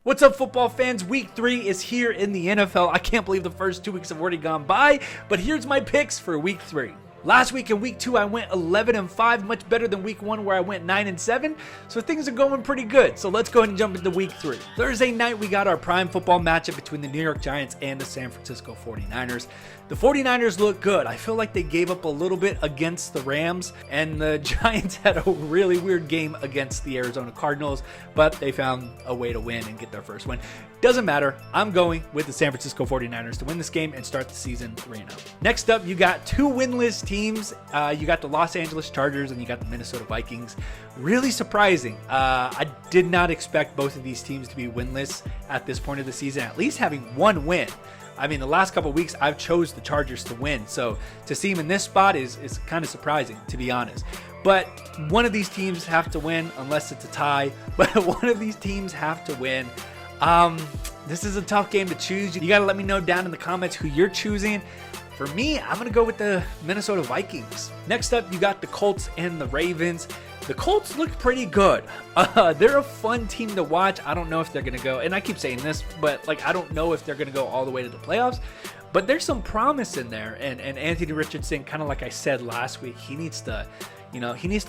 What's up, football fans? Week 3 is here in the NFL. I can't believe the first 2 weeks have already gone by, but here's my picks for week 3. Last week in week 2, I went 11-5, much better than week 1 where I went 9-7. So things are going pretty good. So let's go ahead and jump into week 3. Thursday night, we got our prime football matchup between the New York Giants and the San Francisco 49ers. The 49ers look good. I feel like they gave up a little bit against the Rams, and the Giants had a really weird game against the Arizona Cardinals, but they found a way to win and get their first win. Doesn't matter. I'm going with the San Francisco 49ers to win this game and start the season 3-0. Next up, you got two winless teams. You got the Los Angeles Chargers and you got the Minnesota Vikings. Really surprising. I did not expect both of these teams to be winless at this point of the season, at least having one win. I mean, the last couple of weeks, I've chose the Chargers to win. So to see them in this spot is kind of surprising, to be honest. But one of these teams have to win, unless it's a tie. But one of these teams have to win. This is a tough game to choose. You got to let me know down in the comments who you're choosing. For me, I'm going to go with the Minnesota Vikings. Next up, you got the Colts and the Ravens. The Colts look pretty good. They're a fun team to watch. I don't know if they're going to go, and I keep saying this, but I don't know if they're going to go all the way to the playoffs. But there's some promise in there. And Anthony Richardson, kind of like I said last week, he needs to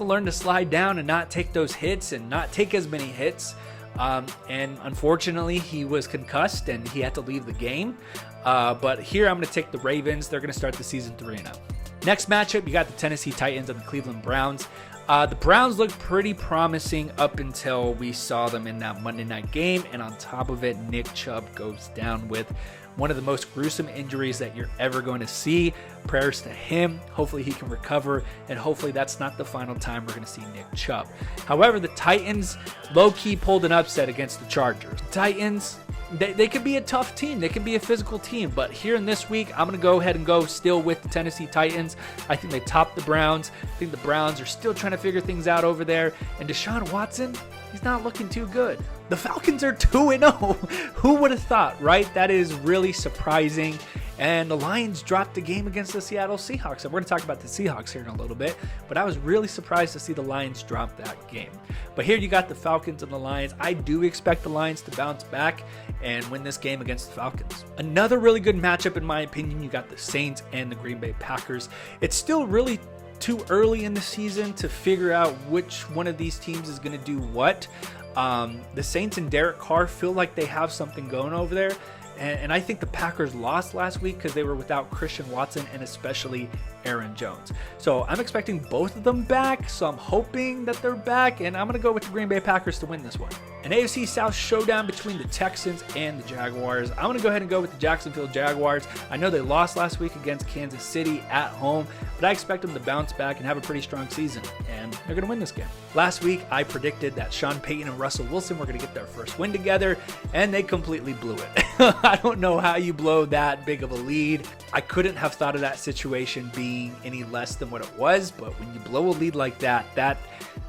learn to slide down and not take those hits and not take as many hits. And unfortunately, he was concussed and he had to leave the game. But here I'm going to take the Ravens. They're going to start the season 3-0. Next matchup, you got the Tennessee Titans and the Cleveland Browns. The Browns looked pretty promising up until we saw them in that Monday night game. And on top of it, Nick Chubb goes down with one of the most gruesome injuries that you're ever going to see. Prayers to him. Hopefully he can recover, and hopefully that's not the final time we're going to see Nick Chubb. However, the Titans low-key pulled an upset against the Chargers. Titans, they could be a tough team. They could be a physical team. But here in this week, I'm going to go ahead and go still with the Tennessee Titans. I think they topped the Browns. I think the Browns are still trying to figure things out over there. And Deshaun Watson, he's not looking too good. The Falcons are 2-0. Who would have thought, right? That is really surprising. And the Lions dropped the game against the Seattle Seahawks. And we're going to talk about the Seahawks here in a little bit. But I was really surprised to see the Lions drop that game. But here you got the Falcons and the Lions. I do expect the Lions to bounce back and win this game against the Falcons. Another really good matchup, in my opinion, you got the Saints and the Green Bay Packers. It's still really too early in the season to figure out which one of these teams is going to do what. The Saints and Derek Carr feel like they have something going over there. And I think the Packers lost last week because they were without Christian Watson and especially Aaron Jones. So I'm expecting both of them back. So I'm hoping that they're back. And I'm going to go with the Green Bay Packers to win this one. An AFC South showdown between the Texans and the Jaguars. I'm going to go ahead and go with the Jacksonville Jaguars. I know they lost last week against Kansas City at home, but I expect them to bounce back and have a pretty strong season, and they're going to win this game. Last week, I predicted that Sean Payton and Russell Wilson were going to get their first win together, and they completely blew it. I don't know how you blow that big of a lead. I couldn't have thought of that situation being any less than what it was, but when you blow a lead like that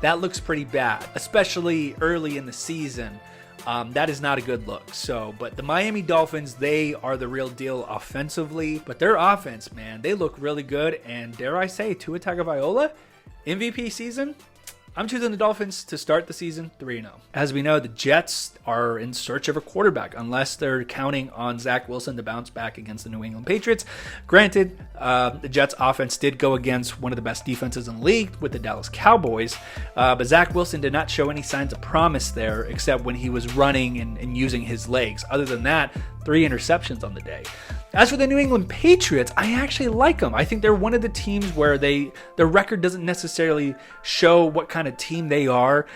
that looks pretty bad, especially early in the season. That is not a good look. But the Miami Dolphins, they are the real deal offensively. But their offense, man, they look really good. And dare I say, Tua Tagovailoa, MVP season, I'm choosing the Dolphins to start the season 3-0. As we know, the Jets are in search of a quarterback, unless they're counting on Zach Wilson to bounce back against the New England Patriots. Granted, the Jets offense did go against one of the best defenses in the league with the Dallas Cowboys, but Zach Wilson did not show any signs of promise there, except when he was running and using his legs. Other than that, 3 interceptions on the day. As for the New England Patriots, I actually like them. I think they're one of the teams where their record doesn't necessarily show what kind of team they are.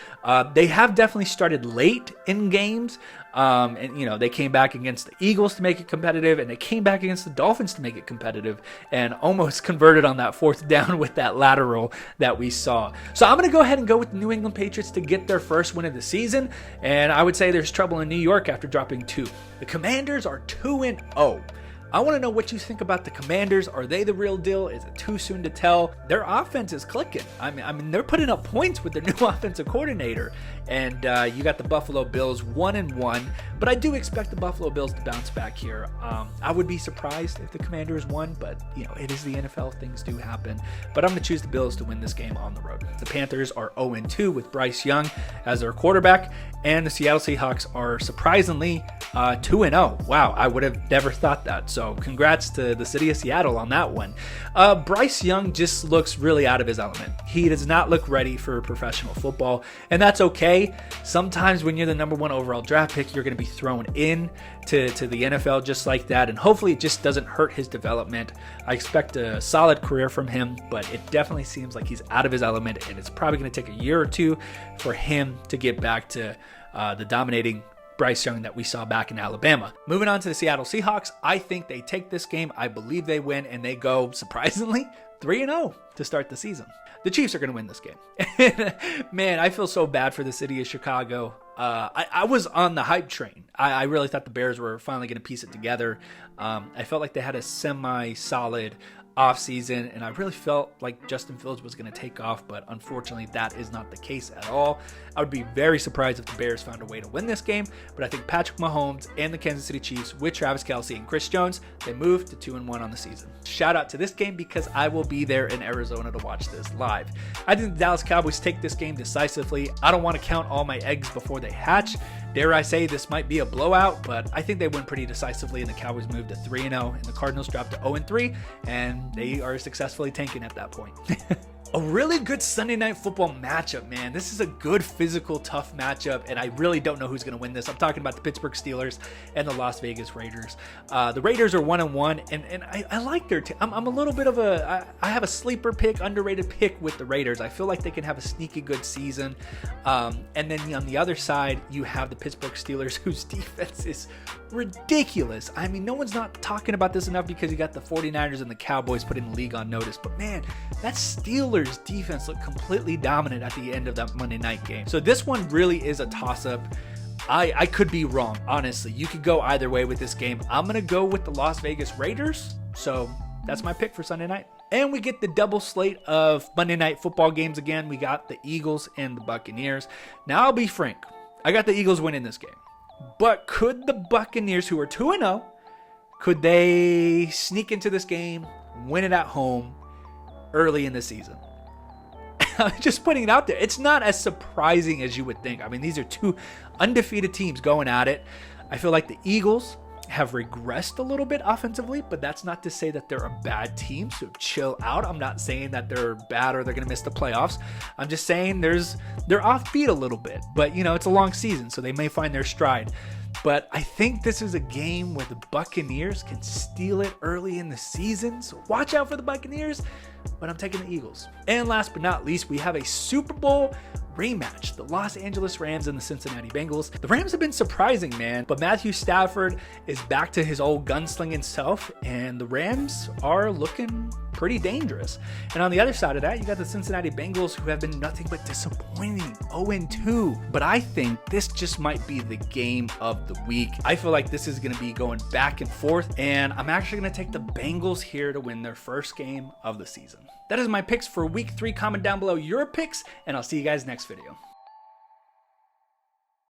They have definitely started late in games. And they came back against the Eagles to make it competitive, and they came back against the Dolphins to make it competitive, and almost converted on that 4th down with that lateral that we saw. So I'm going to go ahead and go with the New England Patriots to get their first win of the season, and I would say there's trouble in New York after dropping 2. The Commanders are 2-0. I want to know what you think about the Commanders. Are they the real deal? Is it too soon to tell? Their offense is clicking. I mean, they're putting up points with their new offensive coordinator. And you got the Buffalo Bills 1-1, but I do expect the Buffalo Bills to bounce back here. I would be surprised if the Commanders won, but it is the NFL. Things do happen. But I'm going to choose the Bills to win this game on the road. The Panthers are 0-2 with Bryce Young as their quarterback, and the Seattle Seahawks are surprisingly 2-0. Wow, I would have never thought that. So congrats to the city of Seattle on that one. Bryce Young just looks really out of his element. He does not look ready for professional football, and that's okay. Sometimes when you're the number 1 overall draft pick, you're going to be thrown in to the NFL just like that, and hopefully it just doesn't hurt his development. I expect a solid career from him, but it definitely seems like he's out of his element, and it's probably going to take a year or two for him to get back to the dominating Bryce Young that we saw back in Alabama. Moving on to the Seattle Seahawks, I think they take this game. I believe they win, and they go, surprisingly, 3-0 to start the season. The Chiefs are going to win this game. Man, I feel so bad for the city of Chicago. I was on the hype train. I really thought the Bears were finally going to piece it together. I felt like they had a semi-solid offseason, and I really felt like Justin Fields was going to take off, but unfortunately that is not the case at all. I would be very surprised if the Bears found a way to win this game, but I think Patrick Mahomes and the Kansas City Chiefs with Travis Kelce and Chris Jones, they moved to 2-1 on the season. Shout out to this game because I will be there in Arizona to watch this live. I think the Dallas Cowboys take this game decisively. I don't want to count all my eggs before they hatch. Dare I say this might be a blowout, but I think they win pretty decisively, and the Cowboys move to 3-0, and the Cardinals drop to 0-3, and they are successfully tanking at that point. A really good Sunday Night Football matchup, man. This is a good physical, tough matchup, and I really don't know who's going to win this. I'm talking about the Pittsburgh Steelers and the Las Vegas Raiders. The Raiders are 1-1, and I like their team. I'm a little bit of I have a sleeper pick, underrated pick with the Raiders. I feel like they can have a sneaky good season. And then on the other side, you have the Pittsburgh Steelers, whose defense is ridiculous. I mean, no one's not talking about this enough because you got the 49ers and the Cowboys putting the league on notice. But man, that Steelers defense looked completely dominant at the end of that Monday night game. So this one really is a toss-up. I could be wrong, honestly. You could go either way with this game. I'm going to go with the Las Vegas Raiders. So that's my pick for Sunday night. And we get the double slate of Monday night football games again. We got the Eagles and the Buccaneers. Now, I'll be frank. I got the Eagles winning this game. But could the Buccaneers, who are 2-0, could they sneak into this game, win it at home early in the season? I'm just putting it out there. It's not as surprising as you would think. I mean, these are two undefeated teams going at it. I feel like the Eagles have regressed a little bit offensively, but that's not to say that they're a bad team, so chill out. I'm not saying that they're bad or they're going to miss the playoffs. I'm just saying they're offbeat a little bit, but it's a long season, so they may find their stride. But I think this is a game where the Buccaneers can steal it early in the season, so watch out for the Buccaneers, but I'm taking the Eagles. And last but not least, we have a Super Bowl rematch, the Los Angeles Rams and the Cincinnati Bengals. The Rams have been surprising, man, but Matthew Stafford is back to his old gunslinging self, and the Rams are looking pretty dangerous. And on the other side of that, you got the Cincinnati Bengals, who have been nothing but disappointing, 0-2. But I think this just might be the game of the week. I feel like this is going to be going back and forth, and I'm actually going to take the Bengals here to win their first game of the season. That is my picks for week 3. Comment down below your picks, and I'll see you guys next video.